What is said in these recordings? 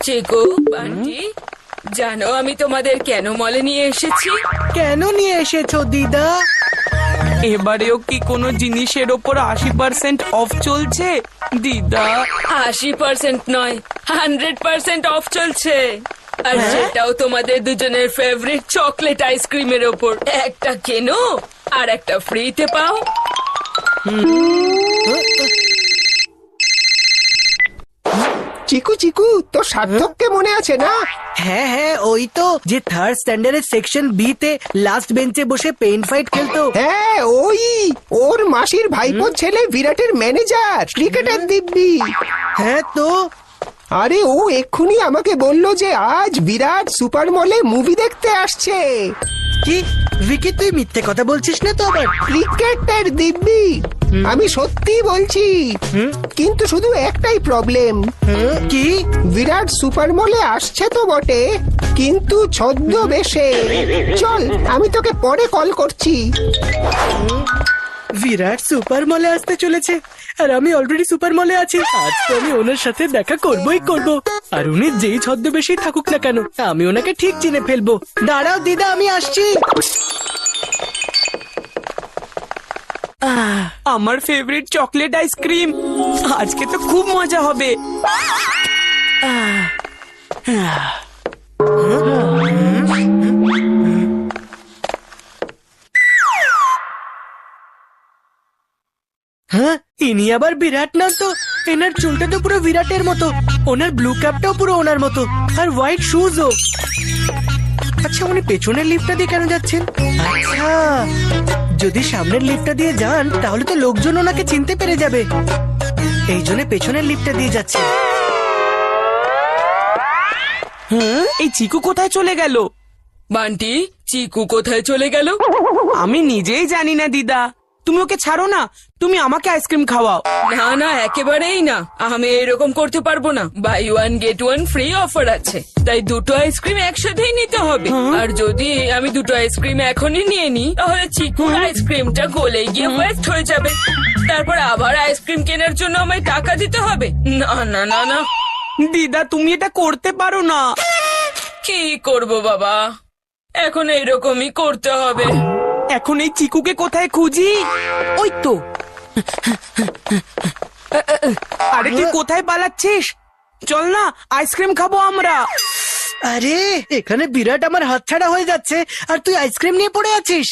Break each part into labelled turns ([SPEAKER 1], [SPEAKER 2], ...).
[SPEAKER 1] চিকু, বান্টি, জানো আমি তোমাদের কেন মলে নিয়ে এসেছি?
[SPEAKER 2] কেন নিয়ে এসেছো দিদা?
[SPEAKER 3] এবারেও কি কোনো জিনিসের ওপর 80% অফ চলছে দিদা?
[SPEAKER 1] 80% নয়, 100% অফ চলছে। আর সেটাও তোমাদের দুজনের ফেভারিট চকলেট আইসক্রিমের ওপর। একটা কেনো আর একটা ফ্রিতে পাও।
[SPEAKER 4] চিকু চিকু, তোর সার্থককে মনে আছে না?
[SPEAKER 2] হ্যাঁ হ্যাঁ, ওই তো যে থার্ড স্ট্যান্ডার্ডের সেকশন বি তে লাস্ট বেঞ্চে বসে পেইন ফাইট খেলতো।
[SPEAKER 4] হ্যাঁ ওই, ওর মাসির ভাইপোর ছেলে বিরাটের ম্যানেজার, ক্রিকেটার দিব্যি।
[SPEAKER 2] হ্যাঁ তো
[SPEAKER 4] আরে ও এক্ষুনি আমাকে বলল যে আজ বিরাট সুপার মলে মুভি দেখতে আসছে।
[SPEAKER 2] কি ভিকি, তুই মিথ্যে কথা বলছিস না তো আবার?
[SPEAKER 4] ক্রিকেটার দিব্যি, আমি সত্যি বলছি। কিন্তু শুধু একটাই প্রবলেম।
[SPEAKER 2] কি?
[SPEAKER 4] বিরাট সুপার মলে আসছে তো বটে, কিন্তু ছদ্মবেশে। চল, আমি তোকে পরে কল করছি।
[SPEAKER 2] বিরাট সুপার মলে আসতে চলেছে আর আমি অলরেডি সুপার মলে আছি। আজ তো আমি ওনার সাথে দেখা করবই করব। আর উনি যেই ছদ্মবেশেই থাকুক না কেন, আমি ওনাকে ঠিক চিনে ফেলবো। দাঁড়াও দিদা, আমি আসছি।
[SPEAKER 3] আমার ফেভারিট চকলেট আইসক্রিম, আজকে তো খুব মজা হবে।
[SPEAKER 2] হ্যাঁ, ইনি আবার বিরাট না তো? এনার চুলটা তো পুরো বিরাটের মতো, ওনার ব্লু ক্যাপটাও পুরো ওনার মতো, আর হোয়াইট শুজও। আচ্ছা, উনি পেছনের লিফটটা দিয়ে কেন যাচ্ছেন? আচ্ছা, যদি সামনের লিফটটা দিয়ে যান তাহলে তো লোকজন ওনাকে চিনতে পেরে যাবে, এই জন্য পেছনের লিফটটা দিয়ে যাচ্ছে।
[SPEAKER 3] এই চিকু কোথায় চলে গেল?
[SPEAKER 1] বান্টি, চিকু কোথায় চলে গেল?
[SPEAKER 3] আমি নিজেই জানি না দিদা, তুমি ওকে ছাড়ো না, তুমি আমাকে আইসক্রিম খাওয়াও।
[SPEAKER 1] না না, একেবারেই না, আমি এরকম করতে পারবো না। Buy one get one free offer আছে, তাই দুটো আইসক্রিম একসাথেই নিতে হবে। আর যদি আমি দুটো আইসক্রিম এখনই নিয়ে নিই তাহলে চিকুর আইসক্রিমটা গলে গিয়ে ওয়েস্ট হয়ে যাবে। তারপর আবার আইসক্রিম কেনার জন্য আমায় টাকা দিতে হবে। না না না না,
[SPEAKER 3] দিদা তুমি এটা করতে পারো না।
[SPEAKER 1] কি করব বাবা, এখন এইরকমই করতে হবে।
[SPEAKER 3] এখন এই চিকুকে কোথায় খুঁজি? ওই তো। আরে তুই কোথায় পালাচ্ছিস? চল না, আইসক্রিম খাবো আমরা।
[SPEAKER 2] আরে এখানে বিরাট আমার হাতছাড়া হয়ে যাচ্ছে আর তুই আইসক্রিম নিয়ে পড়ে আছিস।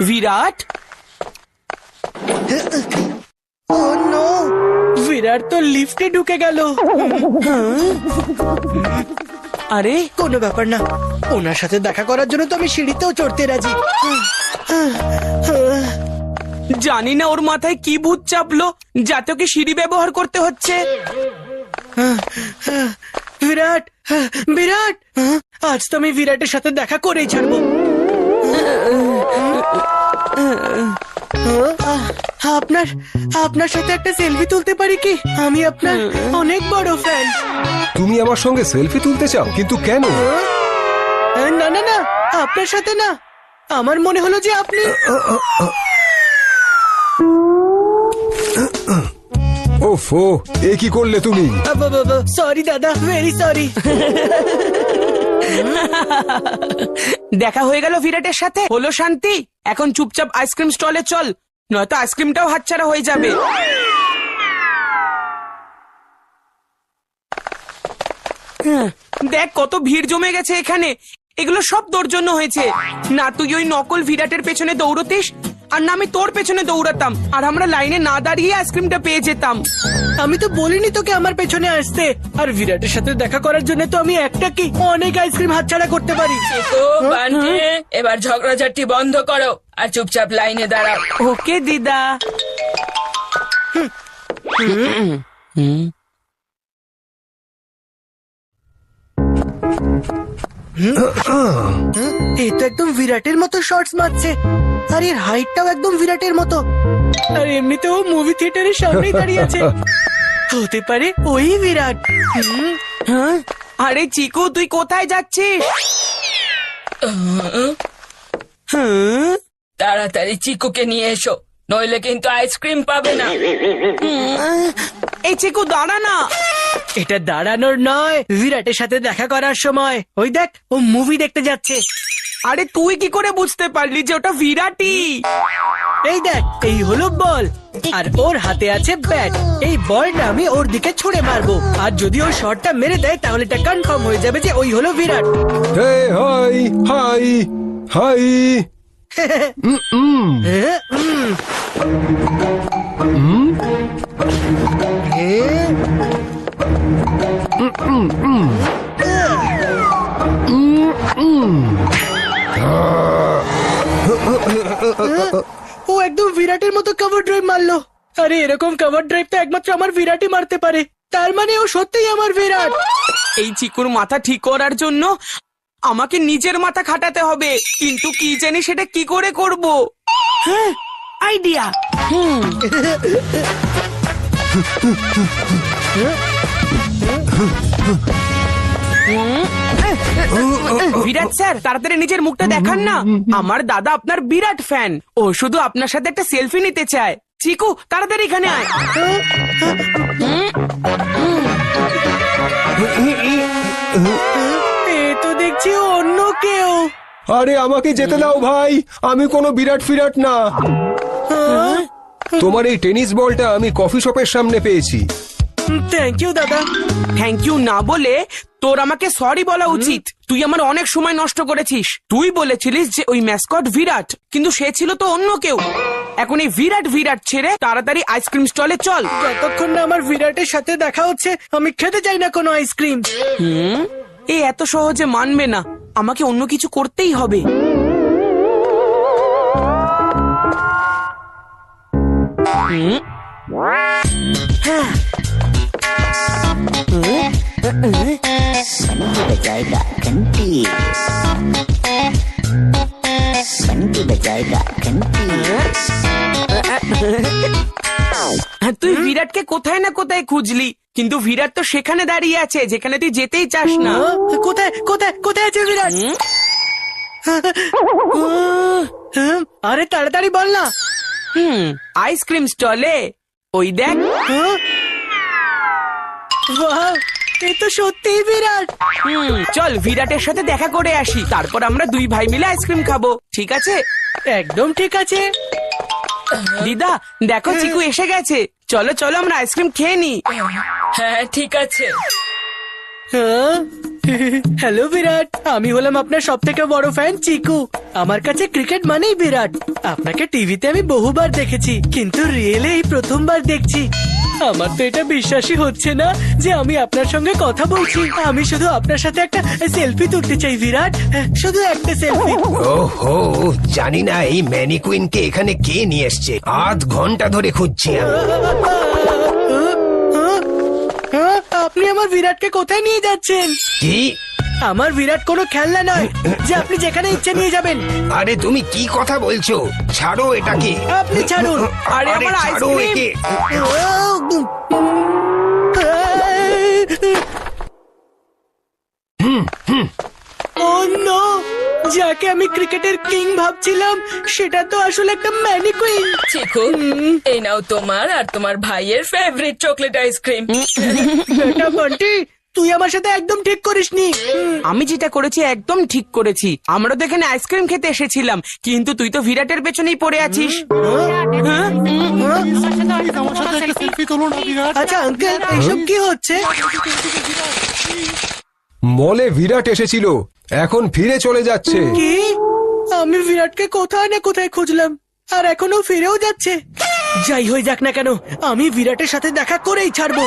[SPEAKER 3] বিরাট,
[SPEAKER 2] ও নো, বিরাট তো লিফটে ঢুকে গেল।
[SPEAKER 3] আরে
[SPEAKER 2] কোনো ব্যাপার না, ওনার সাথে দেখা করার জন্য তো আমি সিঁড়িতেও চড়তে রাজি।
[SPEAKER 3] জানি না ওর মাথায় কি ভূত চাপলো যাতে ওকে সিঁড়ি ব্যবহার করতে হচ্ছে।
[SPEAKER 2] বিরাট, বিরাট, আজ তো আমি বিরাটের সাথে দেখা করেই ছাড়বো। আপনার আপনার সাথে একটা সেলফি তুলতে পারি কি? আমি আপনার অনেক বড় ফ্যান।
[SPEAKER 5] তুমি আমার সঙ্গে সেলফি তুলতে চাও, কিন্তু কেন?
[SPEAKER 2] না না না, আপনার সাথে না, আমার মনে হলো যে আপনি।
[SPEAKER 5] ওফো, এ কি করলে তুমি?
[SPEAKER 2] সরি দাদা, ভেরি সরি।
[SPEAKER 3] দেখা হয়ে গেল বিরাটের সাথে, হলো শান্তি। এখন চুপচাপ আইসক্রিম স্টলে চল, নয়তো আইসক্রিমটাও হাতছাড়া হয়ে যাবে। দেখ কত ভিড় জমে গেছে এখানে, এগুলো সব তোর জন্য হয়েছে। না তুই ওই নকল বিরাটের পেছনে দৌড়তিস, আর না আমি তোর পেছনে দৌড়াতাম, আর আমরা লাইনে না দাঁড়িয়ে আইসক্রিমটা পেয়ে যেতাম।
[SPEAKER 2] আমি তো বলিনি তোকে আমার পেছনে আসতে। আর বিরাটের সাথে দেখা করার জন্য তো আমি একটা কি অনেক আইসক্রিম হাতছাড়া করতে পারি।
[SPEAKER 1] চিকু, বান্টি, এবার ঝগড়াঝাটি বন্ধ করো আর চুপচাপ লাইনে দাঁড়াও।
[SPEAKER 3] ওকে দিদা।
[SPEAKER 2] এই তো একদম বিরাটের মতো শর্টস মারছে, আর এর হাইটটাও একদম বিরাটের মতো। আর এমনিতেও মুভি থিয়েটারের সামনেই দাঁড়িয়ে আছে, হতে পারে ওই বিরাট।
[SPEAKER 3] হ্যাঁ, আরে চিকু তুই কোথায় যাচ্ছিস?
[SPEAKER 1] তাড়াতাড়ি চিকুকে নিয়ে এসো, নইলে কিন্তু আইসক্রিম পাবে না।
[SPEAKER 3] এই চিকু দাঁড়া না।
[SPEAKER 2] এটা দাঁড়ানোর নয়, বিরাটের সাথে দেখা করার সময়। ওই দেখ, ও মুভি দেখতে যাচ্ছে।
[SPEAKER 3] আরে তুই কি করে বুঝতে পারলি যে ওটা বিরাটই?
[SPEAKER 2] এই দেখ, এই হলো বল, আর ওর হাতে আছে ব্যাট। এই বলটা আমি ওর দিকে ছুড়ে মারবো, আর যদি ও শটটা মেরে দেয় তাহলে এটা কনফার্ম হয়ে যাবে যে ওই হলো বিরাট।
[SPEAKER 5] হে হাই হাই হাই
[SPEAKER 2] ও একদম বিরাটের মতো কভার ড্রাইভ মারলো। আরে এরকম কভার ড্রাইভ তো একমাত্র আমার বিরাটই মারতে পারে। তার মানে ও সত্যিই আমার বিরাট।
[SPEAKER 3] এই চিকুর মাথা ঠিক করার জন্য আমাকে নিজের মাথা খাটাতে হবে, কিন্তু কি জানি সেটা কি করে করব। হ্যাঁ, আইডিয়া। বিরাট স্যার, তাড়াতাড়ি নিজের মুখটা দেখান না। আমার দাদা আপনার বিরাট ফ্যান, ও শুধু আপনার সাথে একটা সেলফি নিতে চায়। চিকু, তাড়াতাড়ি এখানে আয়।
[SPEAKER 2] এ তো দেখছি অন্য কেউ।
[SPEAKER 5] আরে আমাকে যেতে দাও ভাই, আমি কোনো বিরাট ফিরাট না। তোমার এই টেনিস বলটা আমি কফি শপের সামনে পেয়েছি।
[SPEAKER 2] থ্যাংক ইউ দাদা।
[SPEAKER 3] থ্যাংক ইউ না বলে তোর আমাকে সরি বলা উচিত। তুই আমার অনেক সময় নষ্ট করেছিস। তুই বলেছিলিস যে ওই ম্যাসকট বিরাট, কিন্তু সে ছিল তো অন্য কেউ। এখন এই বিরাট বিরাট ছেড়ে তাড়াতাড়ি আইসক্রিম স্টলে চল।
[SPEAKER 2] যতক্ষণ না আমার বিরাটের সাথে দেখা হচ্ছে আমি খেতে চাই না কোনো আইসক্রিম।
[SPEAKER 3] এ এত সহজে মানবে না, আমাকে অন্য কিছু করতেই হবে।
[SPEAKER 6] बंटी बजाएगा घंटी, बंटी बजाएगा घंटी।
[SPEAKER 3] তুই বিরাটকে কোথায় না কোথায় খুঁজলি, কিন্তু বিরাট তো সেখানে দাঁড়িয়ে আছে যেখানে তুই যেতেই চাস না।
[SPEAKER 2] কোথায় কোথায় কোথায় আছে বিরাট? আরে তাড়াতাড়ি বল না।
[SPEAKER 3] আইসক্রিম স্টলে ওই দেখ।
[SPEAKER 2] বাহ, এ তো সত্যিই বিরাট।
[SPEAKER 3] চল বিরাটের সাথে দেখা করে আসি, তারপর আমরা দুই ভাই মিলে আইসক্রিম খাবো, ঠিক আছে?
[SPEAKER 2] একদম ঠিক আছে।
[SPEAKER 3] দিদা দেখো, চিকু এসে গেছে। চলো চলো আমরা আইসক্রিম খেয়ে নি।
[SPEAKER 1] হ্যাঁ ঠিক আছে।
[SPEAKER 2] হ্যালো বিরাট, আমি হলাম আপনার সব থেকে বড় ফ্যান চিকু। আমার কাছে ক্রিকেট মানেই বিরাট। আপনাকে টিভিতে আমি বহুবার দেখেছি, কিন্তু রিয়েলে এই প্রথমবার দেখছি। আমার তো এটা বিশ্বাসই হচ্ছে না যে আমি আপনার সঙ্গে কথা বলছি। আমি শুধু আপনার সাথে একটা সেলফি তুলতে চাই বিরাট, শুধু একটা সেলফি।
[SPEAKER 7] ওহো, জানি না এই ম্যানিকুইনকে এখানে কে নিয়ে এসছে। আধ ঘন্টা ধরে খুঁজছি আমি।
[SPEAKER 2] আপনি আমার বিরাটকে কোথায় নিয়ে যাচ্ছেন?
[SPEAKER 7] কি?
[SPEAKER 2] আমার বিরাট কোনো খেলনা নয় যে আপনি যেখানে ইচ্ছে নিয়ে যাবেন।
[SPEAKER 7] আরে তুমি কি কথা বলছো? ছাড়ো এটাকে।
[SPEAKER 2] আপনি ছাড়ুন।
[SPEAKER 3] আরে আমার
[SPEAKER 7] ছাড়ো
[SPEAKER 3] আইসক্রিম।
[SPEAKER 7] একে।
[SPEAKER 2] Oh no! যাকে আমি ক্রিকেটের কিং ভাবছিলাম সেটা তো আসলে একটা ম্যানিকুইন।
[SPEAKER 1] চিকু, এই নাও তোমার আর তোমার ভাইয়ের ফেভারিট চকলেট আইসক্রিম।
[SPEAKER 2] বেটা বন্টি, তুই আমার সাথে একদম ঠিক করিসনি।
[SPEAKER 3] আমি যেটা করেছি একদম ঠিক করেছি। আমরা তো এখানে আইসক্রিম খেতে এসেছিলাম, কিন্তু তুই তো বিরাটের পেছনেই পড়ে আছিস।
[SPEAKER 2] আচ্ছা আঙ্কেল, এইসব কি হচ্ছে?
[SPEAKER 5] মলে বিরাট এসেছিল, এখন ফিরে চলে যাচ্ছে।
[SPEAKER 2] কি? আমি বিরাটকে কোথায় না কোথায় খুঁজলাম, আর এখনো ফিরেও যাচ্ছে। যাই হয়ে যাক না কেন, আমি বিরাটের সাথে দেখা করেই ছাড়বো।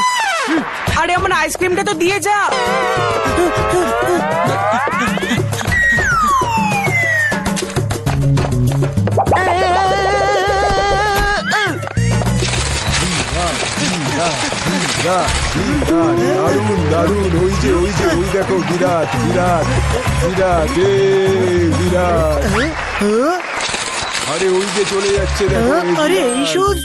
[SPEAKER 3] আরে আমার আইসক্রিমটা তো দিয়ে যা।
[SPEAKER 5] দারুন দারুন, ওই যে ওই যে ওই দেখো বিরাট বিরাট বিরাট বিরাট। আরে ওই যে চলে যাচ্ছে, দেখো এই
[SPEAKER 2] আরে
[SPEAKER 5] বিরাট।
[SPEAKER 2] এই শুজ,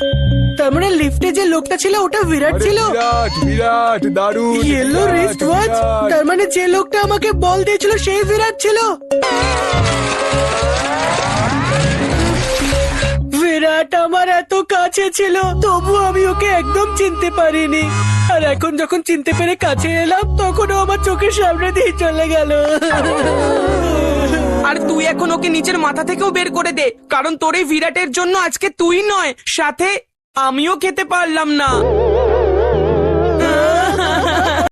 [SPEAKER 2] তার মানে লিফটে যে লোকটা ছিল ওটা বিরাট
[SPEAKER 5] আরে
[SPEAKER 2] ছিল।
[SPEAKER 5] বিরাট বিরাট দারুন।
[SPEAKER 2] ইয়েলো
[SPEAKER 5] বিরাট,
[SPEAKER 2] রিস্ট ওয়াচ,
[SPEAKER 5] বিরাট।
[SPEAKER 2] তার মানে যে লোকটা আমাকে বল দিয়েছিল সেই বিরাট ছিল। বিরাট আমার এত কাছে ছিল, তবু আমি ওকে একদম চিনতে পারিনি। আর আর এখন যখন চিনতে পেরে কাছে এলাম তখনও আমার চোখের সামনে দিয়ে চলে গেল।
[SPEAKER 3] আর তুই এখন ওকে নিচের মাথা থেকেও বের করে দে, কারণ তোর এই বিরাটের জন্য আজকে তুই নয়, সাথে আমিও খেতে পারলাম না।